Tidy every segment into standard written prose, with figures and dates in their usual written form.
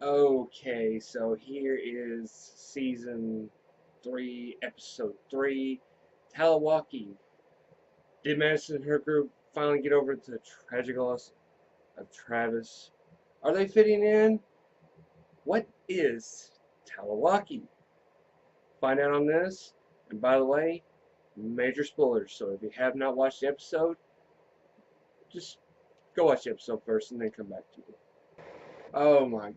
Okay, so here is season 3, episode 3, TEOTWAWKI. Did Madison and her group finally get over the tragic loss of Travis? Are they fitting in? What is TEOTWAWKI? Find out on this. And by the way, major spoilers. So if you have not watched the episode, just go watch the episode first and then come back to me. Oh my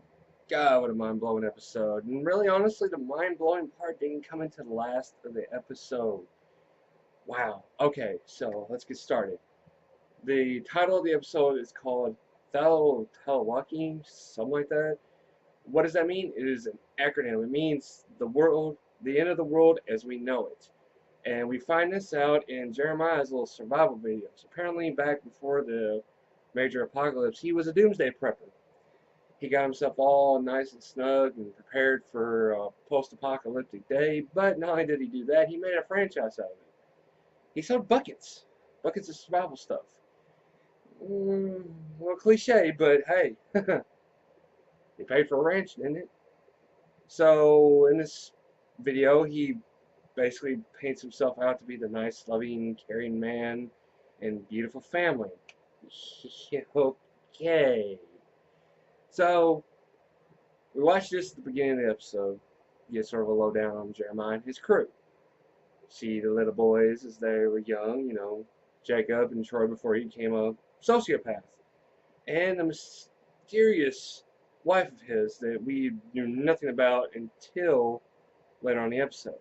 God, what a mind-blowing episode. And really, honestly, the mind-blowing part didn't come into the last of the episode. Wow. Okay, so let's get started. The title of the episode is called TEOTWAWKI, something like that. What does that mean? It is an acronym. It means the world, the end of the world as we know it. And we find this out in Jeremiah's little survival videos. Apparently, back before the major apocalypse, he was a doomsday prepper. He got himself all nice and snug and prepared for a post-apocalyptic day, but not only did he do that, he made a franchise out of it. He sold buckets of survival stuff. Well, cliche, but hey, he paid for a ranch, didn't it? So in this video, he basically paints himself out to be the nice, loving, caring man and beautiful family. Okay. So we watched this at the beginning of the episode. Get sort of a lowdown on Jeremiah and his crew. See the little boys as they were young, Jacob and Troy before he became a sociopath. And the mysterious wife of his that we knew nothing about until later on in the episode.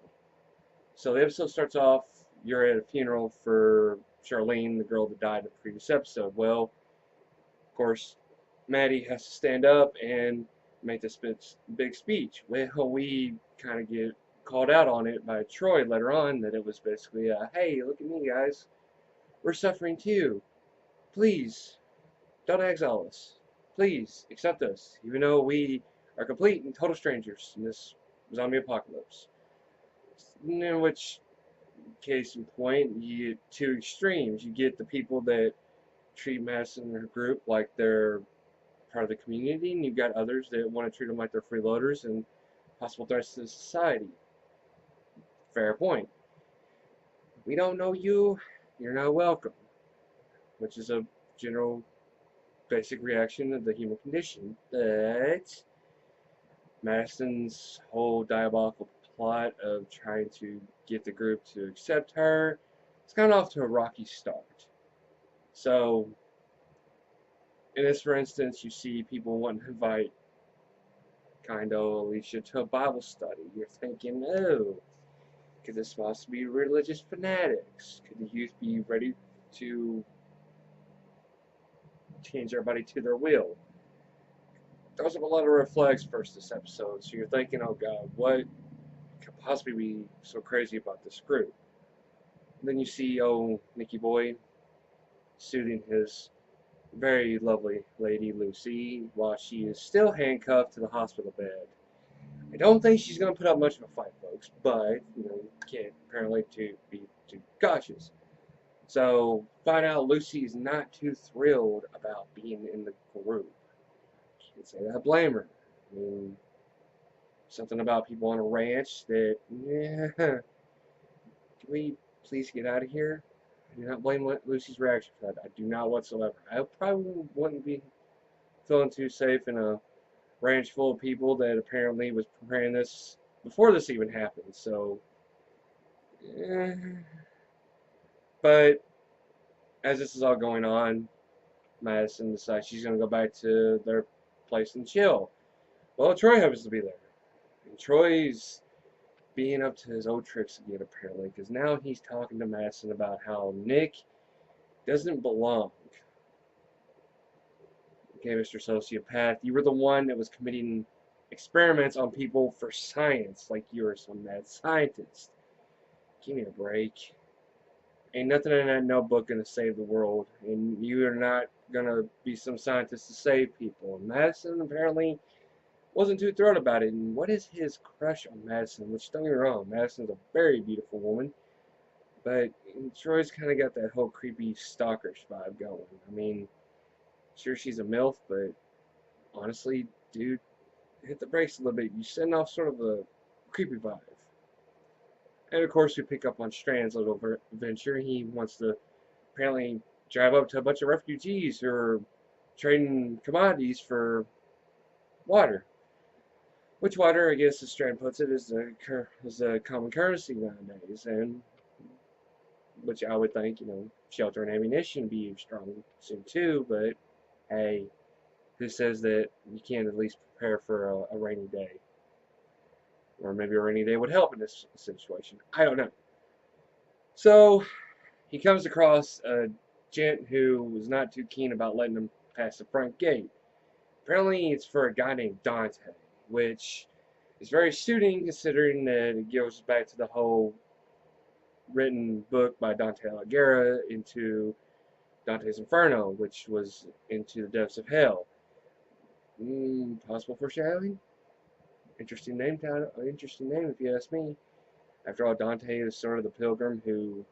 So the episode starts off, you're at a funeral for Charlene, the girl that died in the previous episode. Well, of course, Maddie has to stand up and make this big speech. Well, we kind of get called out on it by Troy later on that it was basically, hey, look at me, guys. We're suffering too. Please, don't exile us. Please, accept us, even though we are complete and total strangers in this zombie apocalypse. In which case in point, you get two extremes. You get the people that treat Madison and her group like they're part of the community, and you've got others that want to treat them like they're freeloaders and possible threats to society. Fair point. We don't know you, you're not welcome, which is a general basic reaction of the human condition. But Madison's whole diabolical plot of trying to get the group to accept her, it's gone off to a rocky start. So, in this, for instance, you see people wanting to invite Kindo, Alicia to a Bible study. You're thinking, oh, could this possibly be religious fanatics? Could the youth be ready to change everybody to their will? Throws up a lot of red flags first this episode, so you're thinking, oh god, what could possibly be so crazy about this group? And then you see, oh, Nicky Boy soothing his very lovely lady Lucy while she is still handcuffed to the hospital bed. I don't think she's going to put up much of a fight, folks, but, you can't apparently be too cautious. So, find out Lucy's not too thrilled about being in the group. Can't say that I blame her. I mean, something about people on a ranch that, yeah, can we please get out of here? I do not blame Lucy's reaction for that. I do not whatsoever. I probably wouldn't be feeling too safe in a ranch full of people that apparently was preparing this before this even happened. So, eh. But as this is all going on, Madison decides she's going to go back to their place and chill. Well, Troy happens to be there. And Troy's being up to his old tricks again, apparently, because now he's talking to Madison about how Nick doesn't belong. Okay, Mr. Sociopath, you were the one that was committing experiments on people for science, like you were some mad scientist. Give me a break. Ain't nothing in that notebook gonna save the world, and you are not gonna be some scientist to save people. And Madison apparently wasn't too thrilled about it. And what is his crush on Madison? Which, don't get me wrong, Madison's a very beautiful woman, but Troy's kind of got that whole creepy stalkerish vibe going. I mean, sure she's a MILF, but honestly, dude, hit the brakes a little bit. You send off sort of a creepy vibe. And of course, we pick up on Strand's little venture. He wants to apparently drive up to a bunch of refugees who are trading commodities for water. Which water, I guess, as Strand puts it, is a common currency nowadays, and which I would think, shelter and ammunition be strong soon too. But hey, who says that you can't at least prepare for a rainy day? Or maybe a rainy day would help in this situation. I don't know. So he comes across a gent who was not too keen about letting him pass the front gate. Apparently, it's for a guy named Dante, which is very suiting considering that it goes back to the whole written book by Dante Alighieri into Dante's Inferno, which was into the depths of hell. Possible foreshadowing? Interesting name if you ask me. After all, Dante is sort of the pilgrim who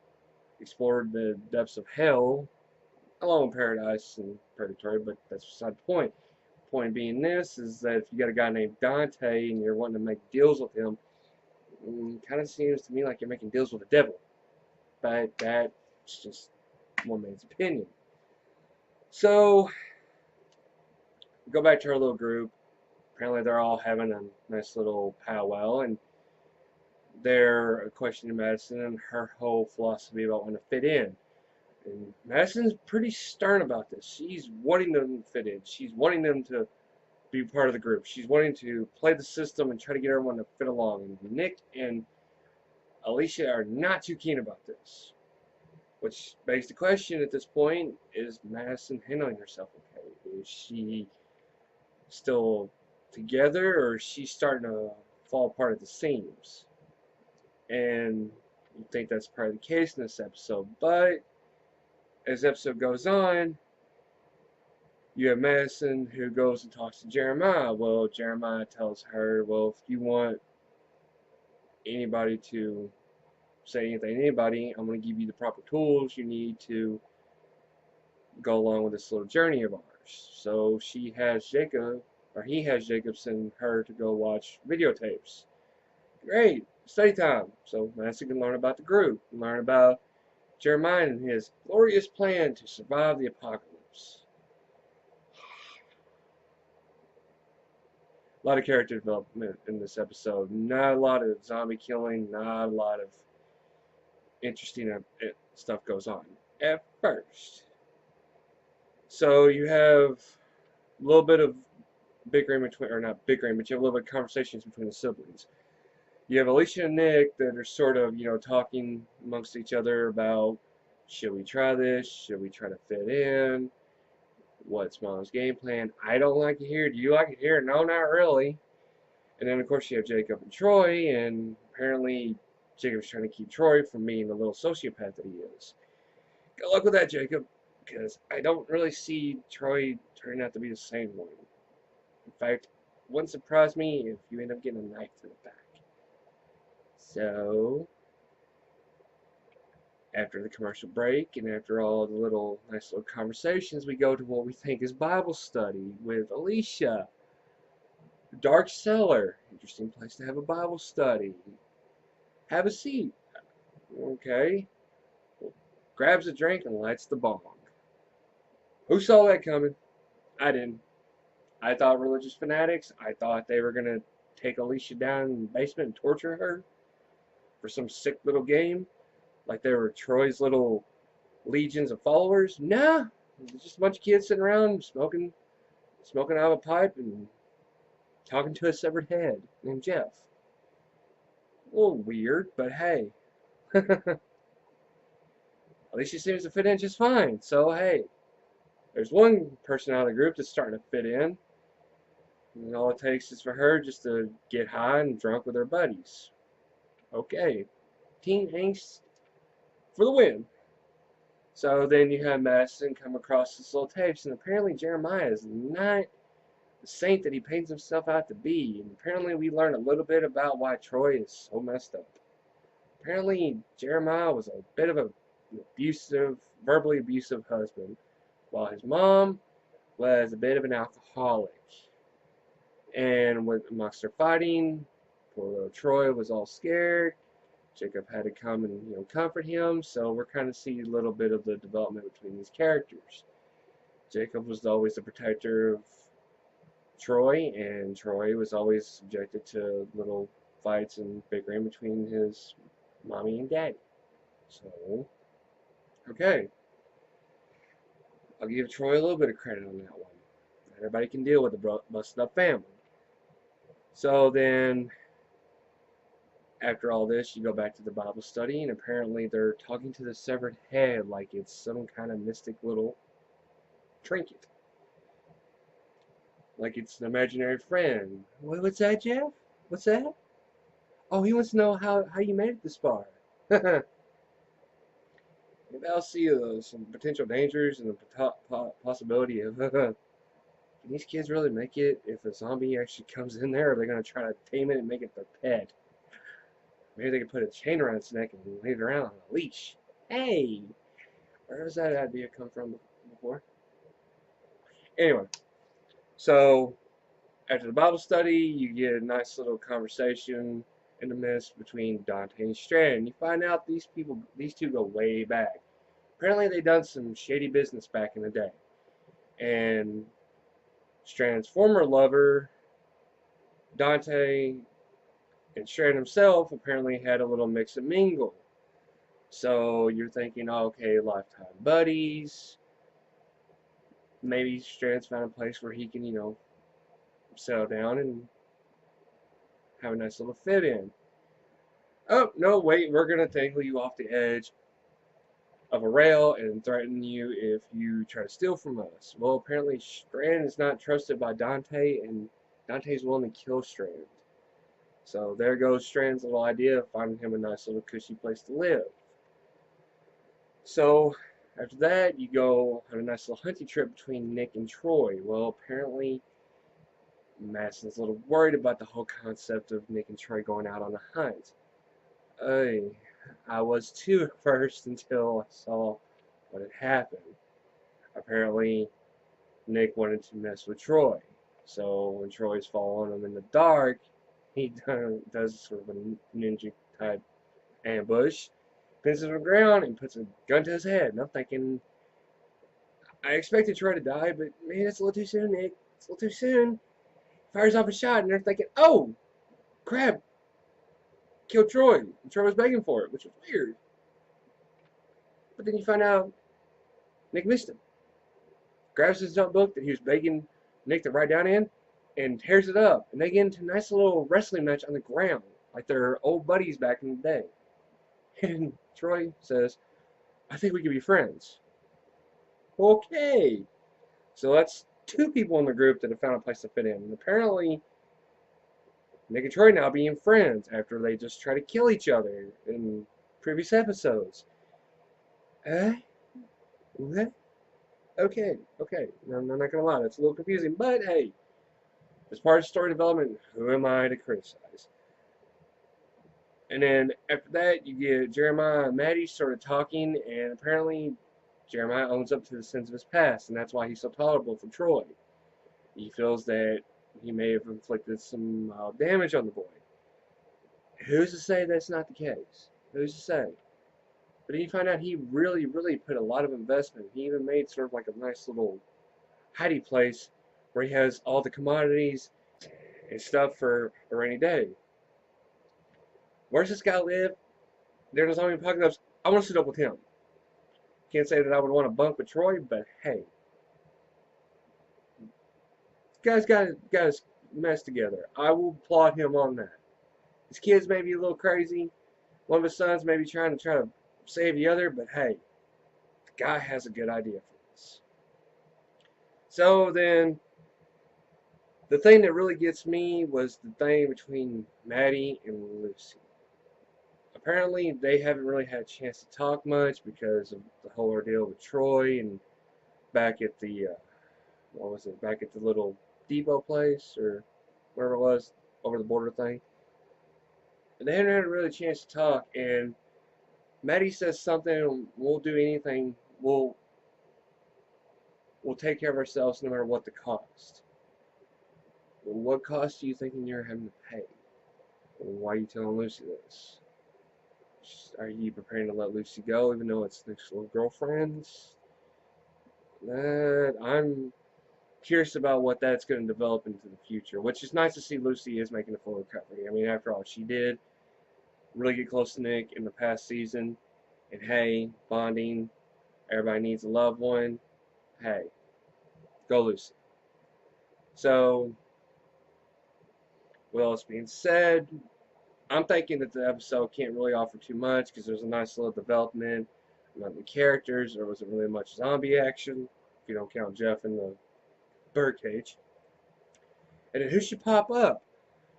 explored the depths of hell, along with paradise and purgatory, but that's beside the point. The point being this is that if you got a guy named Dante and you're wanting to make deals with him, kind of seems to me like you're making deals with the devil. But that's just one man's opinion. So, go back to our little group. Apparently they're all having a nice little powwow, and they're questioning Madison and her whole philosophy about wanting to fit in. And Madison's pretty stern about this. She's wanting them to fit in. She's wanting them to be part of the group. She's wanting to play the system and try to get everyone to fit along. And Nick and Alicia are not too keen about this. Which begs the question at this point, is Madison handling herself okay? Is she still together, or is she starting to fall apart at the seams? And you think that's probably the case in this episode, but as the episode goes on, you have Madison who goes and talks to Jeremiah. Well, Jeremiah tells her, well, if you want anybody to say anything to anybody, I'm going to give you the proper tools you need to go along with this little journey of ours. So he has Jacob send her to go watch videotapes. Great, study time. So Madison can learn about the group, learn about Jeremiah and his glorious plan to survive the apocalypse. A lot of character development in this episode. Not a lot of zombie killing, not a lot of interesting stuff goes on at first. So you have a little bit of bickering between, or not bickering, but you have a little bit of conversations between the siblings. You have Alicia and Nick that are sort of, talking amongst each other about, should we try this? Should we try to fit in? What's Mom's game plan? I don't like it here. Do you like it here? No, not really. And then, of course, you have Jacob and Troy, and apparently Jacob's trying to keep Troy from being the little sociopath that he is. Good luck with that, Jacob, because I don't really see Troy turning out to be the same one. In fact, it wouldn't surprise me if you end up getting a knife to the back. So, after the commercial break and after all the nice little conversations, we go to what we think is Bible study with Alicia. Dark cellar. Interesting place to have a Bible study. Have a seat. Okay. Grabs a drink and lights the bong. Who saw that coming? I didn't. I thought religious fanatics. I thought they were going to take Alicia down in the basement and torture her for some sick little game, like they were Troy's little legions of followers. Nah, just a bunch of kids sitting around smoking out of a pipe and talking to a severed head named Jeff. A little weird, but hey. At least she seems to fit in just fine. So hey, there's one person out of the group that's starting to fit in, and all it takes is for her just to get high and drunk with her buddies. Okay, teen angst for the win. So then you have Madison come across this little tapes, and apparently Jeremiah is not the saint that he paints himself out to be. And apparently we learn a little bit about why Troy is so messed up. Apparently Jeremiah was a bit of an verbally abusive husband, while his mom was a bit of an alcoholic. And when amongst their fighting, poor little Troy was all scared. Jacob had to come and comfort him. So we're kind of seeing a little bit of the development between these characters. Jacob was always the protector of Troy, and Troy was always subjected to little fights and bickering between his mommy and daddy. So, okay, I'll give Troy a little bit of credit on that one. Not everybody can deal with a busted up family. So then, after all this, you go back to the Bible study, and apparently they're talking to the severed head like it's some kind of mystic little trinket. Like it's an imaginary friend. What's that, Jeff? What's that? Oh, he wants to know how you made it this far. Maybe I'll see some potential dangers and the possibility of can these kids really make it if a zombie actually comes in there? Or are they going to try to tame it and make it their pet? Maybe they could put a chain around its neck and lead it around on a leash. Hey! Where does that idea come from before? Anyway, so after the Bible study, you get a nice little conversation in the midst between Dante and Strand. You find out these two go way back. Apparently they done some shady business back in the day. And Strand's former lover, Dante, and Strand himself apparently had a little mix and mingle. So you're thinking, oh, okay, lifetime buddies. Maybe Strand's found a place where he can, settle down and have a nice little fit in. Oh, no, wait, we're going to tangle you off the edge of a rail and threaten you if you try to steal from us. Well, apparently Strand is not trusted by Dante, and Dante's willing to kill Strand. So there goes Strand's little idea of finding him a nice little cushy place to live. So after that, you go on a nice little hunting trip between Nick and Troy. Well, apparently Madison's a little worried about the whole concept of Nick and Troy going out on a hunt. I was too at first until I saw what had happened. Apparently, Nick wanted to mess with Troy. So when Troy's following him in the dark, he does sort of a ninja type ambush, pins him on the ground, and puts a gun to his head. And I'm thinking, I expected Troy to die, but man, it's a little too soon, Nick. It's a little too soon. Fires off a shot, and they're thinking, oh, crap, killed Troy. And Troy was begging for it, which was weird. But then you find out Nick missed him. Grabs his notebook that he was begging Nick to write down in and tears it up. And they get into a nice little wrestling match on the ground, like they're old buddies back in the day. And Troy says, I think we could be friends. Okay. So that's two people in the group that have found a place to fit in. And apparently, Nick and Troy now being friends after they just try to kill each other in previous episodes. What? Okay. No, I'm not gonna lie, that's a little confusing, but hey, as part of story development, who am I to criticize? And then after that, you get Jeremiah and Maddie started talking, and apparently Jeremiah owns up to the sins of his past, and that's why he's so tolerable for Troy. He feels that he may have inflicted some damage on the boy. Who's to say that's not the case? Who's to say? But then you find out he really put a lot of investment. He even made sort of like a nice little hidey place where he has all the commodities and stuff for a rainy day. Where's this guy live? During the zombie apocalypse, I want to sit up with him. Can't say that I would want to bunk with Troy, but hey. This guy's got his mess together. I will applaud him on that. His kids may be a little crazy. One of his sons may be trying to save the other, but hey, the guy has a good idea for this. So then, the thing that really gets me was the thing between Maddie and Lucy. Apparently, they haven't really had a chance to talk much because of the whole ordeal with Troy and back at the, back at the little depot place or wherever it was, over the border thing. And they haven't had really a chance to talk, and Maddie says something, we'll do anything, we'll take care of ourselves no matter what the cost. What cost are you thinking you're having to pay? Why are you telling Lucy this? Are you preparing to let Lucy go even though it's next little girlfriends? That I'm curious about what that's going to develop into the future, which is nice to see Lucy is making a full recovery. I mean, after all, she did really get close to Nick in the past season, and hey, bonding, everybody needs a loved one. Hey, go Lucy. So, with all this being said, I'm thinking that the episode can't really offer too much because there's a nice little development among the characters. There wasn't really much zombie action, if you don't count Jeff in the birdcage. And then who should pop up?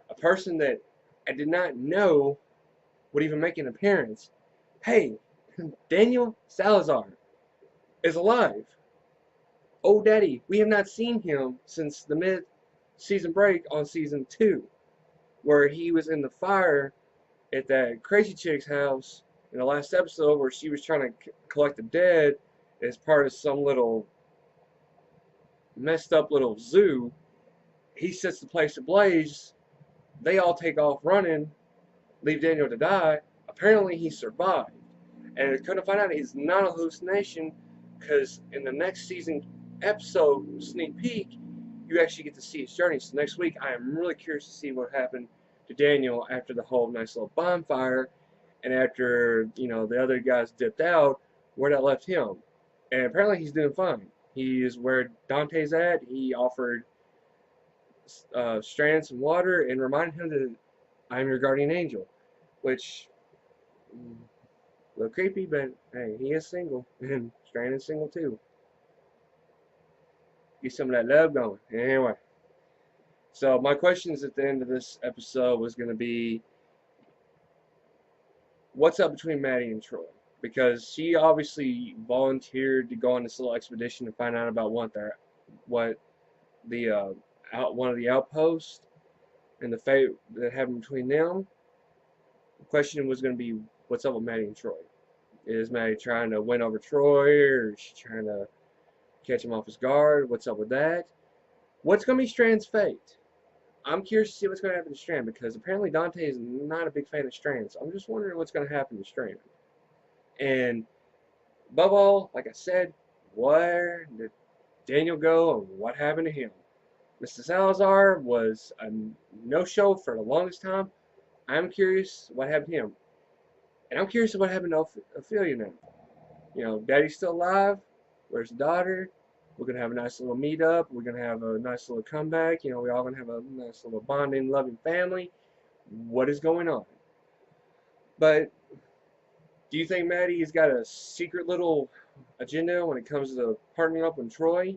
A person that I did not know would even make an appearance. Hey, Daniel Salazar is alive. Oh, Daddy, we have not seen him since the mid-season break on season 2, where he was in the fire at that crazy chick's house in the last episode where she was trying to collect the dead as part of some little messed up little zoo. He sets the place ablaze. They all take off running, leave Daniel to die. Apparently he survived. And I couldn't find out he's not a hallucination because in the next season episode sneak peek, you actually get to see his journey. So next week, I am really curious to see what happened to Daniel after the whole nice little bonfire and after, you know, the other guys dipped out, where that left him. And apparently he's doing fine. He is where Dante's at. He offered Strand some water and reminded him that I'm your guardian angel, which a little creepy, but hey, he is single, and Strand is single too. Get some of that love going. Anyway, so my questions at the end of this episode was going to be, what's up between Maddie and Troy? Because she obviously volunteered to go on this little expedition to find out about one of the outposts and the fate that happened between them. The question was going to be, what's up with Maddie and Troy? Is Maddie trying to win over Troy, or is she trying to catch him off his guard? What's up with that? What's going to be Strand's fate? I'm curious to see what's going to happen to Strand, because apparently Dante is not a big fan of Strand. So I'm just wondering what's going to happen to Strand. And above all, like I said, where did Daniel go and what happened to him? Mr. Salazar was a no-show for the longest time. I'm curious what happened to him. And I'm curious what happened to Ophelia now. You know, Daddy's still alive. Where's the daughter? We're going to have a nice little meet-up. We're going to have a nice little comeback. You know, we're all going to have a nice little bonding, loving family. What is going on? But do you think Maddie has got a secret little agenda when it comes to partnering up with Troy?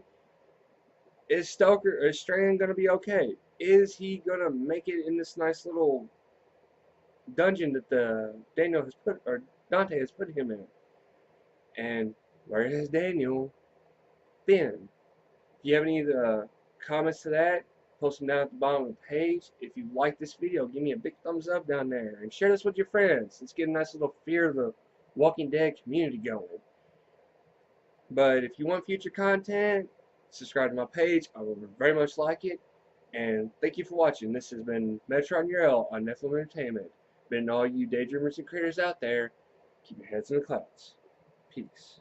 Is Strand going to be okay? Is he going to make it in this nice little dungeon that Dante has put him in? And where has Daniel been? If you have any comments to that, post them down at the bottom of the page. If you like this video, give me a big thumbs up down there and share this with your friends. Let's get a nice little Fear of the Walking Dead community going. But if you want future content, subscribe to my page. I would very much like it. And thank you for watching. This has been Metron Urel on Nephilim Entertainment. Been all you daydreamers and creators out there, keep your heads in the clouds. Peace.